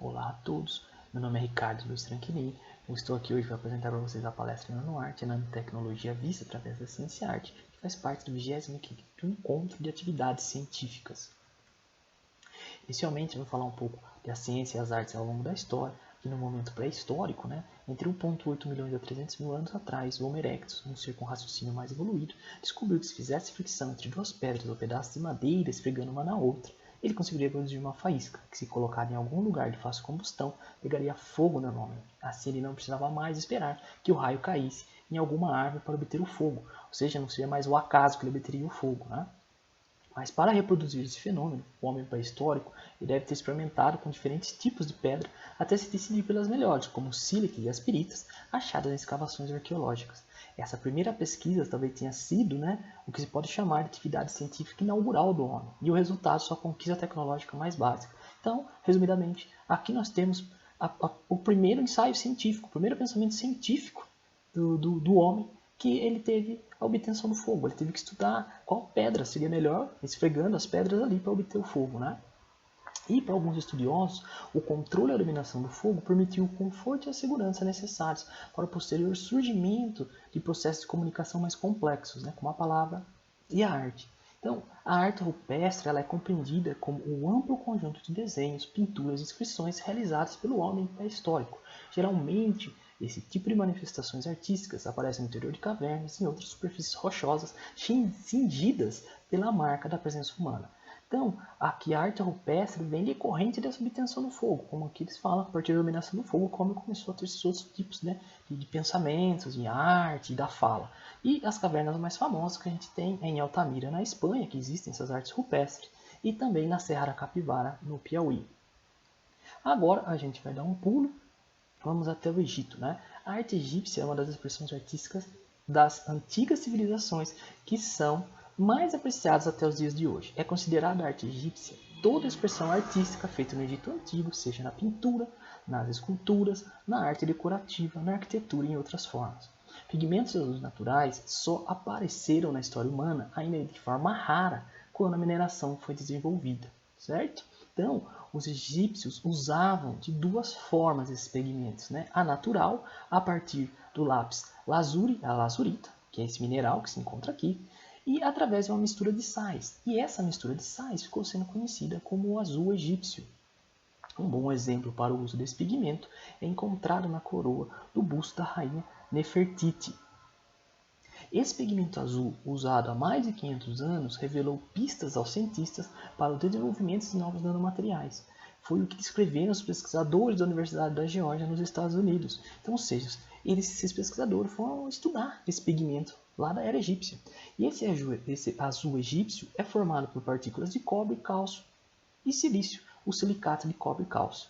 Olá a todos, meu nome é Ricardo Luiz Tranquilini. Eu estou aqui hoje para apresentar para vocês a palestra Nanoarte e Nanotecnologia vista através da Ciência e Arte, que faz parte do 25º Encontro de Atividades Científicas. Inicialmente, eu vou falar um pouco da ciência e as artes ao longo da história, que no momento pré-histórico, entre 1,8 milhões a 300 mil anos atrás, o Homo erectus, um ser com raciocínio mais evoluído, descobriu que se fizesse fricção entre duas pedras ou pedaços de madeira esfregando uma na outra, ele conseguiria produzir uma faísca, que se colocada em algum lugar de fácil combustão, pegaria fogo normalmente. Assim ele não precisava mais esperar que o raio caísse em alguma árvore para obter o fogo, ou seja, não seria mais o acaso que ele obteria o fogo. Mas para reproduzir esse fenômeno, o homem pré-histórico deve ter experimentado com diferentes tipos de pedra até se decidir pelas melhores, como o sílice e as piritas, achadas em escavações arqueológicas. Essa primeira pesquisa talvez tenha sido o que se pode chamar de atividade científica inaugural do homem, e o resultado sua conquista tecnológica mais básica. Então, resumidamente, aqui nós temos o primeiro ensaio científico, o primeiro pensamento científico do homem, que ele teve a obtenção do fogo. Ele teve que estudar qual pedra seria melhor, esfregando as pedras ali para obter o fogo. E para alguns estudiosos, o controle e a dominação do fogo permitiu o conforto e a segurança necessários para o posterior surgimento de processos de comunicação mais complexos, como a palavra e a arte. Então, a arte rupestre ela é compreendida como um amplo conjunto de desenhos, pinturas e inscrições realizadas pelo homem pré-histórico. Geralmente, esse tipo de manifestações artísticas aparecem no interior de cavernas e em outras superfícies rochosas cingidas pela marca da presença humana. Então, aqui a arte rupestre vem decorrente dessa obtenção do fogo, como aqui eles falam, a partir da dominação do fogo, como começou a ter esses outros tipos de pensamentos, de arte, da fala. E as cavernas mais famosas que a gente tem é em Altamira, na Espanha, que existem essas artes rupestres, e também na Serra da Capivara, no Piauí. Agora a gente vai dar um pulo. Vamos até o Egito. A arte egípcia é uma das expressões artísticas das antigas civilizações que são mais apreciadas até os dias de hoje. É considerada a arte egípcia toda expressão artística feita no Egito Antigo, seja na pintura, nas esculturas, na arte decorativa, na arquitetura e em outras formas. Pigmentos azuis naturais só apareceram na história humana ainda de forma rara quando a mineração foi desenvolvida, certo? Então, os egípcios usavam de duas formas esses pigmentos. A natural, a partir do lápis lazuli, a lazurita, que é esse mineral que se encontra aqui, e através de uma mistura de sais. E essa mistura de sais ficou sendo conhecida como o azul egípcio. Um bom exemplo para o uso desse pigmento é encontrado na coroa do busto da rainha Nefertiti. Esse pigmento azul, usado há mais de 500 anos, revelou pistas aos cientistas para o desenvolvimento de novos nanomateriais. Foi o que descreveram os pesquisadores da Universidade da Geórgia nos Estados Unidos. Então, ou seja, esses pesquisadores foram estudar esse pigmento lá da era egípcia. E esse azul egípcio é formado por partículas de cobre, cálcio e silício, o silicato de cobre e cálcio.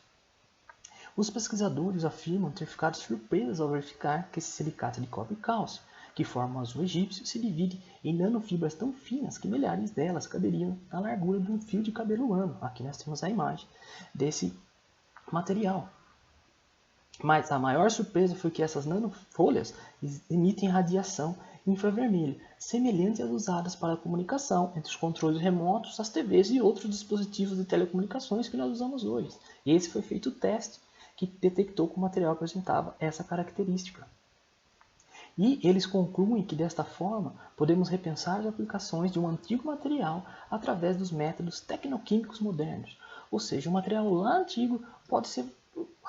Os pesquisadores afirmam ter ficado surpresos ao verificar que esse silicato de cobre e cálcio, que forma o azul egípcio, se divide em nanofibras tão finas que milhares delas caberiam na largura de um fio de cabelo humano. Aqui nós temos a imagem desse material. Mas a maior surpresa foi que essas nanofolhas emitem radiação infravermelha, semelhante às usadas para a comunicação entre os controles remotos, as TVs e outros dispositivos de telecomunicações que nós usamos hoje. Esse foi feito o teste que detectou que o material apresentava essa característica. E eles concluem que, desta forma, podemos repensar as aplicações de um antigo material através dos métodos tecnoquímicos modernos. Ou seja, o material lá antigo pode ser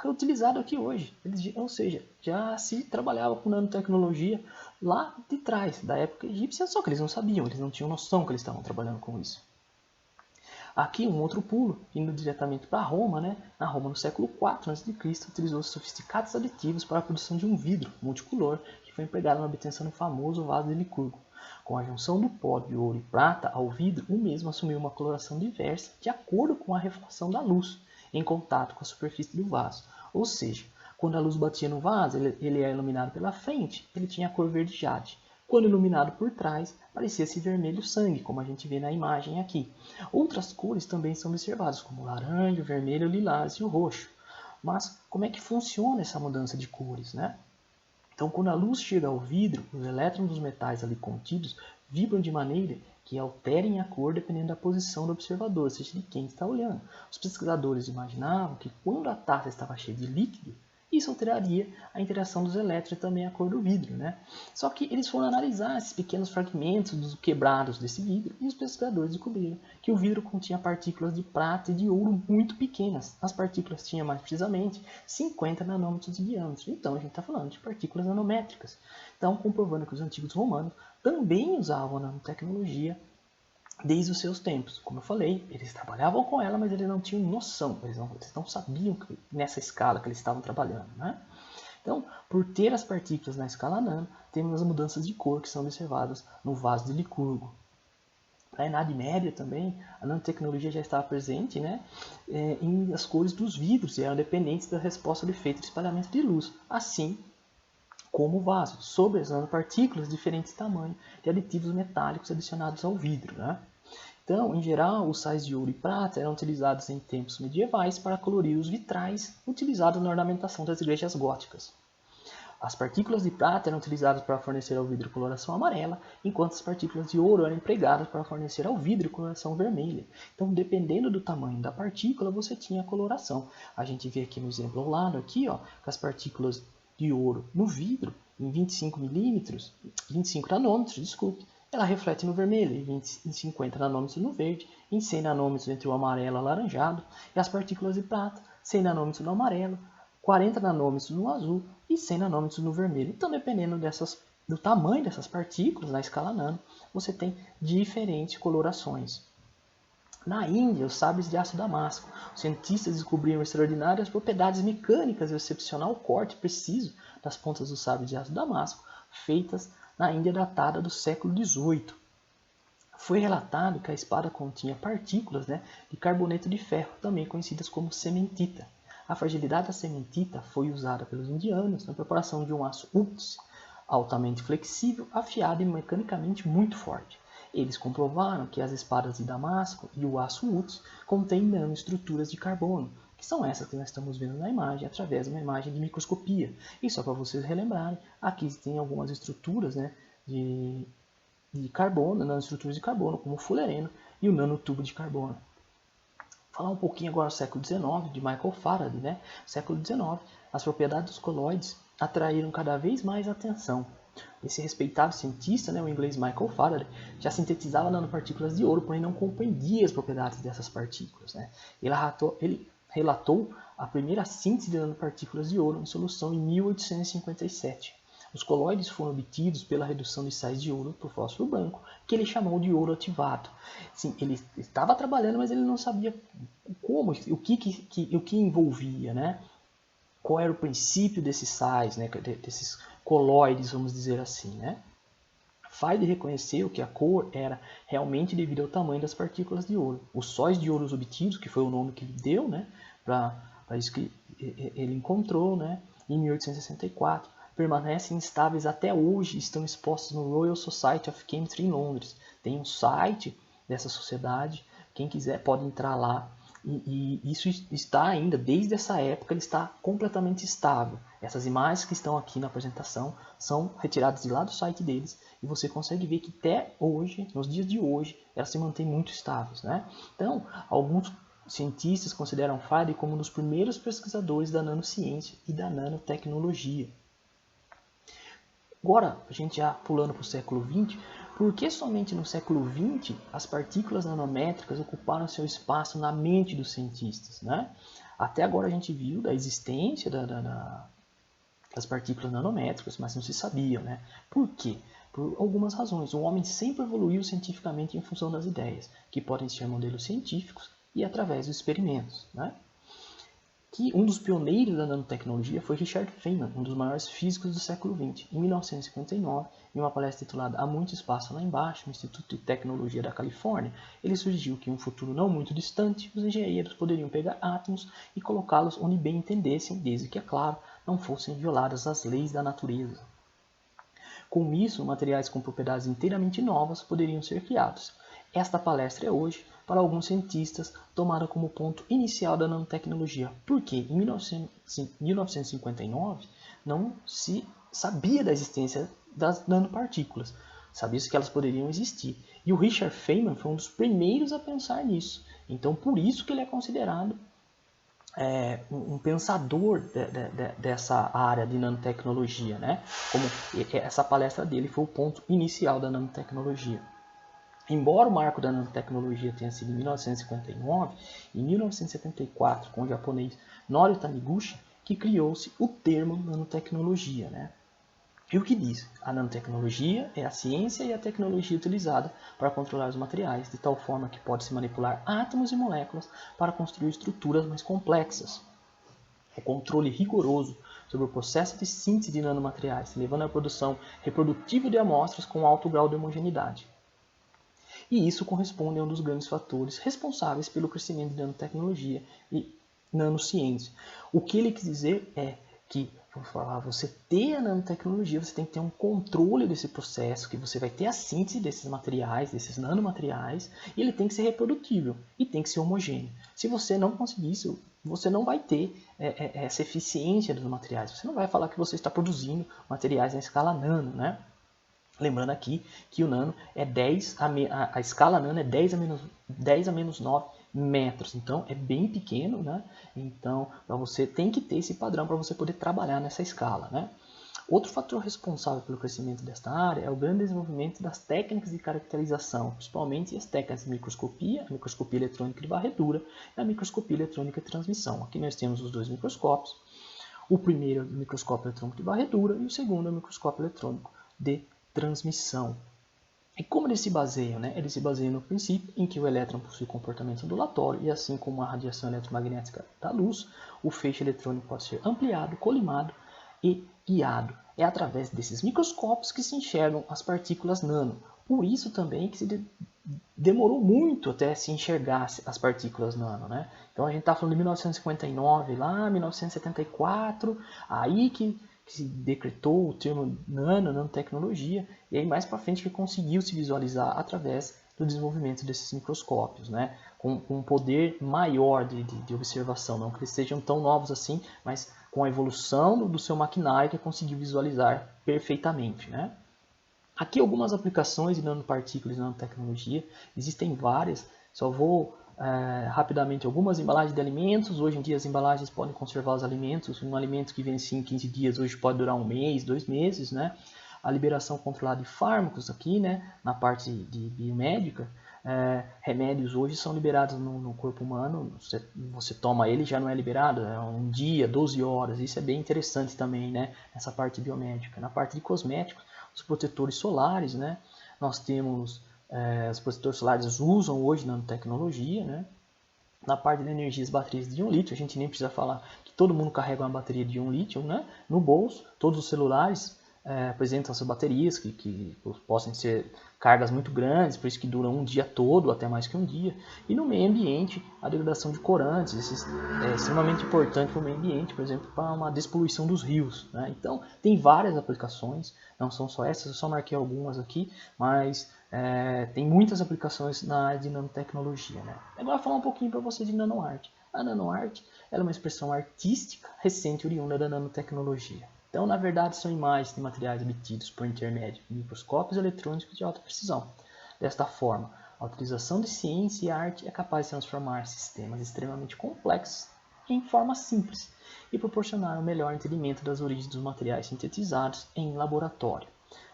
reutilizado aqui hoje. Ou seja, já se trabalhava com nanotecnologia lá de trás, da época egípcia, só que eles não sabiam, eles não tinham noção que eles estavam trabalhando com isso. Aqui um outro pulo, indo diretamente para Roma, Na Roma, no século IV a.C., utilizou sofisticados aditivos para a produção de um vidro multicolor que foi empregado na obtenção do famoso vaso de Licurgo. Com a junção do pó de ouro e prata ao vidro, o mesmo assumiu uma coloração diversa de acordo com a refração da luz em contato com a superfície do vaso. Ou seja, quando a luz batia no vaso, ele era iluminado pela frente, ele tinha a cor verde jade. Quando iluminado por trás, parecia-se vermelho sangue, como a gente vê na imagem aqui. Outras cores também são observadas, como o laranja, o vermelho, o lilás e o roxo. Mas como é que funciona essa mudança de cores, Então, quando a luz chega ao vidro, os elétrons dos metais ali contidos vibram de maneira que alterem a cor dependendo da posição do observador, ou seja, de quem está olhando. Os pesquisadores imaginavam que quando a taça estava cheia de líquido, isso alteraria a interação dos elétrons e também a cor do vidro, né? Só que eles foram analisar esses pequenos fragmentos dos quebrados desse vidro e os pesquisadores descobriram que o vidro continha partículas de prata e de ouro muito pequenas. As partículas tinham mais precisamente 50 nanômetros de diâmetro. Então a gente está falando de partículas nanométricas. Então, comprovando que os antigos romanos também usavam a nanotecnologia desde os seus tempos. Como eu falei, eles trabalhavam com ela, mas eles não tinham noção, eles não sabiam que, nessa escala que eles estavam trabalhando, né? Então, por ter as partículas na escala nano, temos as mudanças de cor que são observadas no vaso de Licurgo. Na Idade Média também, a nanotecnologia já estava presente, né, em as cores dos vidros e eram dependentes da resposta do efeito de espalhamento de luz, assim como o vaso, sobre as nanopartículas de diferentes tamanhos de aditivos metálicos adicionados ao vidro, né? Então, em geral, os sais de ouro e prata eram utilizados em tempos medievais para colorir os vitrais utilizados na ornamentação das igrejas góticas. As partículas de prata eram utilizadas para fornecer ao vidro coloração amarela, enquanto as partículas de ouro eram empregadas para fornecer ao vidro coloração vermelha. Então, dependendo do tamanho da partícula, você tinha a coloração. A gente vê aqui no exemplo ao lado, aqui, ó, que as partículas de ouro no vidro, em 25 nanômetros, desculpe, ela reflete no vermelho, em 50 nanômetros no verde, em 100 nanômetros entre o amarelo e o alaranjado, e as partículas de prata, 100 nanômetros no amarelo, 40 nanômetros no azul e 100 nanômetros no vermelho. Então, dependendo do tamanho dessas partículas, na escala nano, você tem diferentes colorações. Na Índia, os sabres de aço damasco. Os cientistas descobriram extraordinárias propriedades mecânicas e o excepcional corte preciso das pontas dos sabres de aço damasco, feitas na Índia datada do século XVIII. Foi relatado que a espada continha partículas, né, de carboneto de ferro, também conhecidas como cementita. A fragilidade da cementita foi usada pelos indianos na preparação de um aço UTZ, altamente flexível, afiado e mecanicamente muito forte. Eles comprovaram que as espadas de Damasco e o aço UTZ contêm nanoestruturas de carbono, que são essas que nós estamos vendo na imagem, através de uma imagem de microscopia. E só para vocês relembrarem, aqui tem algumas estruturas, né, de carbono, nanoestruturas de carbono, como o fulereno e o nanotubo de carbono. Falar um pouquinho agora do século XIX, de Michael Faraday, né? No século XIX, as propriedades dos colóides atraíram cada vez mais atenção. Esse respeitado cientista, né, o inglês Michael Faraday, já sintetizava nanopartículas de ouro, porém não compreendia as propriedades dessas partículas, né? Ele relatou a primeira síntese de nanopartículas de ouro em solução em 1857. Os colóides foram obtidos pela redução de sais de ouro por fósforo branco, que ele chamou de ouro ativado. Sim, ele estava trabalhando, mas ele não sabia como, o que envolvia, né? Qual era o princípio desses sais, né? Desses colóides, vamos dizer assim, né? Faraday reconheceu que a cor era realmente devido ao tamanho das partículas de ouro. Os sóis de ouro obtidos, que foi o nome que ele deu, né, para isso que ele encontrou, né, em 1864, permanecem instáveis até hoje e estão expostos no Royal Society of Chemistry em Londres. Tem um site dessa sociedade, quem quiser pode entrar lá. E isso está ainda, desde essa época, ele está completamente estável. Essas imagens que estão aqui na apresentação são retiradas de lá do site deles e você consegue ver que até hoje, nos dias de hoje, elas se mantêm muito estáveis, né? Então, alguns cientistas consideram Faraday como um dos primeiros pesquisadores da nanociência e da nanotecnologia. Agora, a gente já pulando para o século XX, por que somente no século XX as partículas nanométricas ocuparam seu espaço na mente dos cientistas, né? Até agora a gente viu da existência das partículas nanométricas, mas não se sabia, né? Por quê? Por algumas razões. O homem sempre evoluiu cientificamente em função das ideias, que podem ser modelos científicos e através dos experimentos, né? Que um dos pioneiros da nanotecnologia foi Richard Feynman, um dos maiores físicos do século XX. Em 1959, em uma palestra titulada Há Muito Espaço Lá Embaixo, no Instituto de Tecnologia da Califórnia, ele sugeriu que em um futuro não muito distante, os engenheiros poderiam pegar átomos e colocá-los onde bem entendessem, desde que, é claro, não fossem violadas as leis da natureza. Com isso, materiais com propriedades inteiramente novas poderiam ser criados. Esta palestra é hoje, para alguns cientistas, tomada como ponto inicial da nanotecnologia, porque em 1959 não se sabia da existência das nanopartículas. sabia-se que elas poderiam existir. E o Richard Feynman foi um dos primeiros a pensar nisso. Então, por isso que ele é considerado um pensador dessa área de nanotecnologia, né? Como essa palestra dele foi o ponto inicial da nanotecnologia. Embora o marco da nanotecnologia tenha sido em 1959, em 1974, com o japonês Norio Taniguchi, que criou-se o termo nanotecnologia, né? E o que diz? A nanotecnologia é a ciência e a tecnologia utilizada para controlar os materiais, de tal forma que pode-se manipular átomos e moléculas para construir estruturas mais complexas. O controle rigoroso sobre o processo de síntese de nanomateriais, levando à produção reprodutível de amostras com alto grau de homogeneidade. E isso corresponde a um dos grandes fatores responsáveis pelo crescimento da nanotecnologia e nanociência. O que ele quis dizer é que, vamos falar, você ter a nanotecnologia, você tem que ter um controle desse processo, que você vai ter a síntese desses materiais, desses nanomateriais, e ele tem que ser reprodutível e tem que ser homogêneo. Se você não conseguir isso, você não vai ter essa eficiência dos materiais. Você não vai falar que você está produzindo materiais na escala nano, né? Lembrando aqui que o nano é 10, a escala nano é 10 a menos 9 metros, então é bem pequeno, né? Então você tem que ter esse padrão para você poder trabalhar nessa escala, né? Outro fator responsável pelo crescimento desta área é o grande desenvolvimento das técnicas de caracterização, principalmente as técnicas de microscopia, a microscopia eletrônica de varredura e a microscopia eletrônica de transmissão. Aqui nós temos os dois microscópios. O primeiro é o microscópio eletrônico de varredura e o segundo é o microscópio eletrônico de transmissão. E como eles se baseiam? Né? Eles se baseiam no princípio em que o elétron possui comportamento ondulatório e assim como a radiação eletromagnética da luz, o feixe eletrônico pode ser ampliado, colimado e guiado. É através desses microscópios que se enxergam as partículas nano. Por isso também que se demorou muito até se enxergar as partículas nano, né? Então a gente está falando de 1959, lá 1974, aí que se decretou o termo nanotecnologia, e aí mais para frente que conseguiu se visualizar através do desenvolvimento desses microscópios, né? Com um poder maior de observação, não que eles sejam tão novos assim, mas com a evolução do seu maquinário que conseguiu visualizar perfeitamente, né? Aqui algumas aplicações de nanopartículas e nanotecnologia, existem várias, só vou rapidamente algumas embalagens de alimentos. Hoje em dia as embalagens podem conservar os alimentos, um alimento que vencia em 15 dias hoje pode durar um mês, 2 meses, né? A liberação controlada de fármacos aqui, né? Na parte de biomédica, remédios hoje são liberados no corpo humano, você toma ele já não é liberado, é um dia, 12 horas, isso é bem interessante também, né? Nessa parte biomédica. Na parte de cosméticos, os protetores solares, né? Nós temos os protetores solares usam hoje nanotecnologia, né? Na parte de energia, as baterias de 1 litro, a gente nem precisa falar que todo mundo carrega uma bateria de 1 litro, né? No bolso, todos os celulares apresentam essas baterias que possam ser cargas muito grandes, por isso que duram um dia todo, até mais que um dia. E no meio ambiente, a degradação de corantes, isso é extremamente importante para o meio ambiente, por exemplo, para uma despoluição dos rios, né? Então, tem várias aplicações, não são só essas, eu só marquei algumas aqui, mas tem muitas aplicações na área de nanotecnologia, né? Agora, vou falar um pouquinho para você de nanoarte. A nanoarte ela é uma expressão artística recente oriunda da nanotecnologia. Então, na verdade, são imagens de materiais obtidos por intermédio de microscópios eletrônicos de alta precisão. Desta forma, a utilização de ciência e arte é capaz de transformar sistemas extremamente complexos em forma simples e proporcionar um melhor entendimento das origens dos materiais sintetizados em laboratório,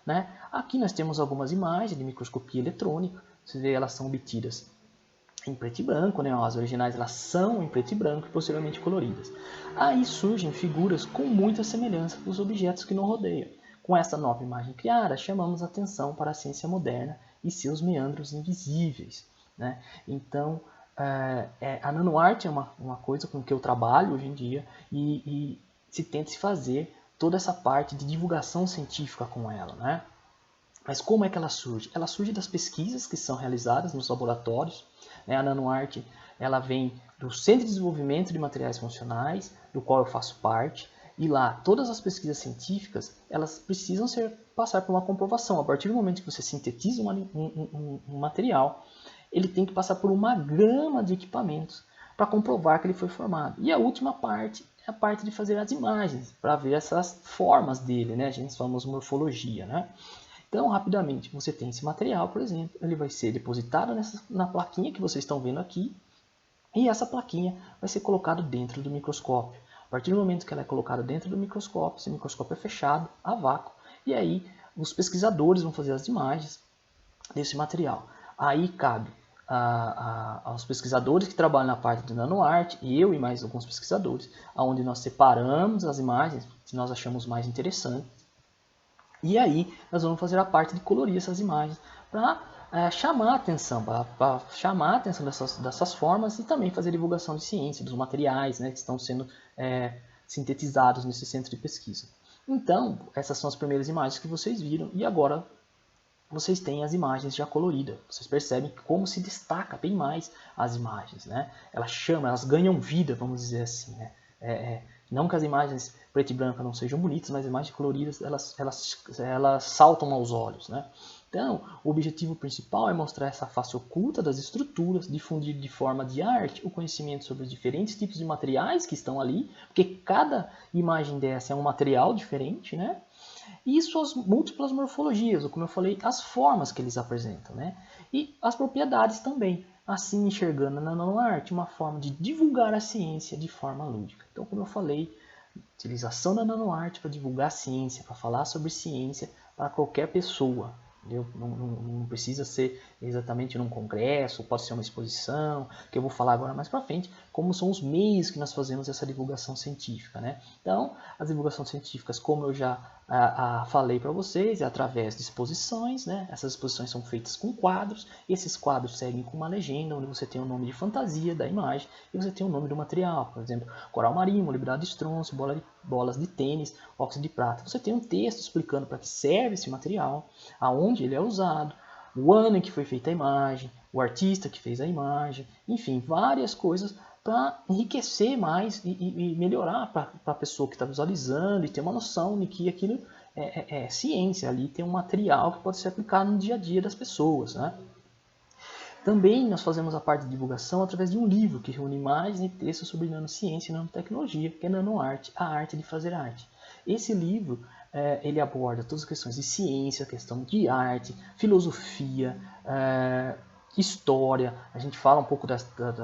né? Aqui nós temos algumas imagens de microscopia eletrônica, você vê elas são obtidas em preto e branco, né? As originais elas são em preto e branco e posteriormente coloridas. Aí surgem figuras com muita semelhança dos objetos que nos rodeiam. Com essa nova imagem criada, chamamos a atenção para a ciência moderna e seus meandros invisíveis, né? Então, a nanoarte é uma coisa com que eu trabalho hoje em dia e se tenta se fazer toda essa parte de divulgação científica com ela, né? Mas como é que ela surge? Ela surge das pesquisas que são realizadas nos laboratórios, né? A nanoarte ela vem do Centro de Desenvolvimento de Materiais Funcionais, do qual eu faço parte, e lá todas as pesquisas científicas elas precisam passar por uma comprovação. A partir do momento que você sintetiza um material, ele tem que passar por uma gama de equipamentos para comprovar que ele foi formado. E a última parte é a parte de fazer as imagens, para ver essas formas dele, né? A gente chama de morfologia, né? Então, rapidamente, você tem esse material, por exemplo, ele vai ser depositado na plaquinha que vocês estão vendo aqui, e essa plaquinha vai ser colocada dentro do microscópio. A partir do momento que ela é colocada dentro do microscópio, esse microscópio é fechado a vácuo, e aí os pesquisadores vão fazer as imagens desse material. Aí cabe aos pesquisadores que trabalham na parte de nanoarte, e eu e mais alguns pesquisadores, onde nós separamos as imagens que nós achamos mais interessantes, e aí nós vamos fazer a parte de colorir essas imagens para chamar a atenção, para chamar a atenção dessas formas e também fazer divulgação de ciência, dos materiais, né, que estão sendo sintetizados nesse centro de pesquisa. Então, essas são as primeiras imagens que vocês viram, e agora vocês têm as imagens já coloridas. Vocês percebem como se destaca bem mais as imagens, né? Elas ganham vida, vamos dizer assim, né? Não que as imagens preto e branco não sejam bonitas, mas as imagens coloridas, elas saltam aos olhos, né? Então, o objetivo principal é mostrar essa face oculta das estruturas, difundir de forma de arte o conhecimento sobre os diferentes tipos de materiais que estão ali, porque cada imagem dessa é um material diferente, né? E suas múltiplas morfologias, ou como eu falei, as formas que eles apresentam, né? E as propriedades também, assim enxergando na nanoarte uma forma de divulgar a ciência de forma lúdica. Então, como eu falei, utilização da nanoarte para divulgar a ciência, para falar sobre ciência para qualquer pessoa. Não precisa ser exatamente num congresso, pode ser uma exposição, que eu vou falar agora mais para frente, como são os meios que nós fazemos essa divulgação científica, né? Então, as divulgações científicas, como eu já falei para vocês, é através de exposições, né? Essas exposições são feitas com quadros, e esses quadros seguem com uma legenda, onde você tem o nome de fantasia da imagem, e você tem o nome do material, por exemplo, coral marinho, molibdado de estrôncio, bolas de tênis, óxido de prata. Você tem um texto explicando para que serve esse material, aonde ele é usado, o ano em que foi feita a imagem, o artista que fez a imagem, enfim, várias coisas para enriquecer mais e melhorar para a pessoa que está visualizando e ter uma noção de que aquilo é ciência, ali tem um material que pode ser aplicado no dia a dia das pessoas, né? Também nós fazemos a parte de divulgação através de um livro que reúne imagens e textos sobre nanociência e nanotecnologia, que é Nanoarte, a arte de fazer arte. Esse livro ele aborda todas as questões de ciência, questão de arte, filosofia, história. A gente fala um pouco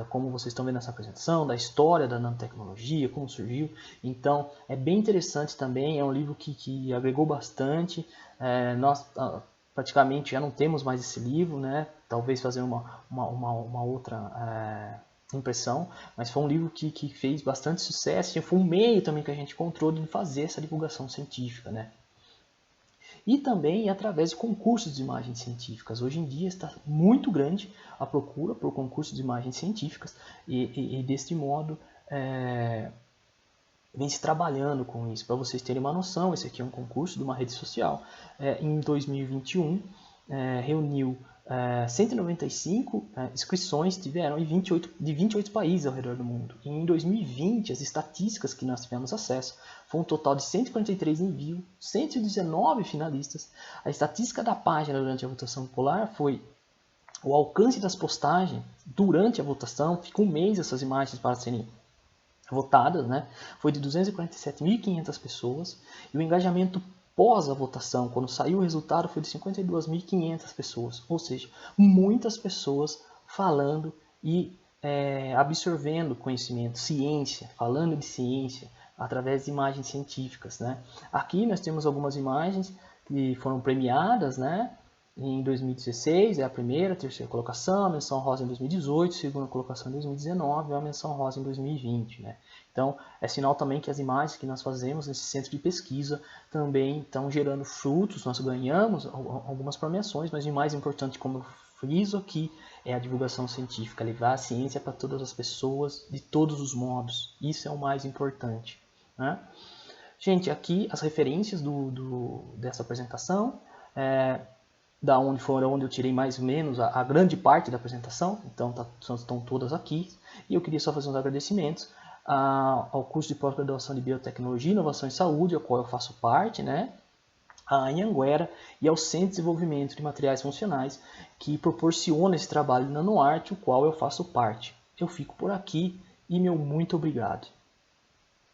como vocês estão vendo nessa apresentação, da história da nanotecnologia, como surgiu. Então, é bem interessante também, é um livro que agregou bastante. Nós praticamente já não temos mais esse livro, né? Talvez fazer uma outra impressão, mas foi um livro que fez bastante sucesso e foi um meio também que a gente encontrou de fazer essa divulgação científica, né? E também através de concursos de imagens científicas. Hoje em dia está muito grande a procura por concursos de imagens científicas e deste modo vem se trabalhando com isso. Para vocês terem uma noção, esse aqui é um concurso de uma rede social. Em 2021 reuniu 195 inscrições, tiveram de 28 países ao redor do mundo. E em 2020, as estatísticas que nós tivemos acesso foi um total de 143 envios, 119 finalistas. A estatística da página durante a votação popular foi o alcance das postagens durante a votação, fica um mês essas imagens para serem votadas, né? Foi de 247.500 pessoas, e o engajamento pós a votação, quando saiu o resultado, foi de 52.500 pessoas, ou seja, muitas pessoas falando e absorvendo conhecimento, ciência, falando de ciência, através de imagens científicas, né? Aqui nós temos algumas imagens que foram premiadas, né? Em 2016 é a primeira, terceira colocação, a menção rosa em 2018, segunda colocação em 2019 e a menção rosa em 2020, né? Então, é sinal também que as imagens que nós fazemos nesse centro de pesquisa também estão gerando frutos. Nós ganhamos algumas premiações, mas o mais importante, como eu friso aqui, é a divulgação científica, levar a ciência para todas as pessoas, de todos os modos. Isso é o mais importante, né? Gente, aqui as referências dessa apresentação, onde eu tirei mais ou menos a grande parte da apresentação, então estão todas aqui. E eu queria só fazer uns agradecimentos ao curso de pós-graduação de Biotecnologia, Inovação e Saúde, ao qual eu faço parte, né? A Anhanguera e ao Centro de Desenvolvimento de Materiais Funcionais, que proporciona esse trabalho de nanoarte, o qual eu faço parte. Eu fico por aqui e meu muito obrigado.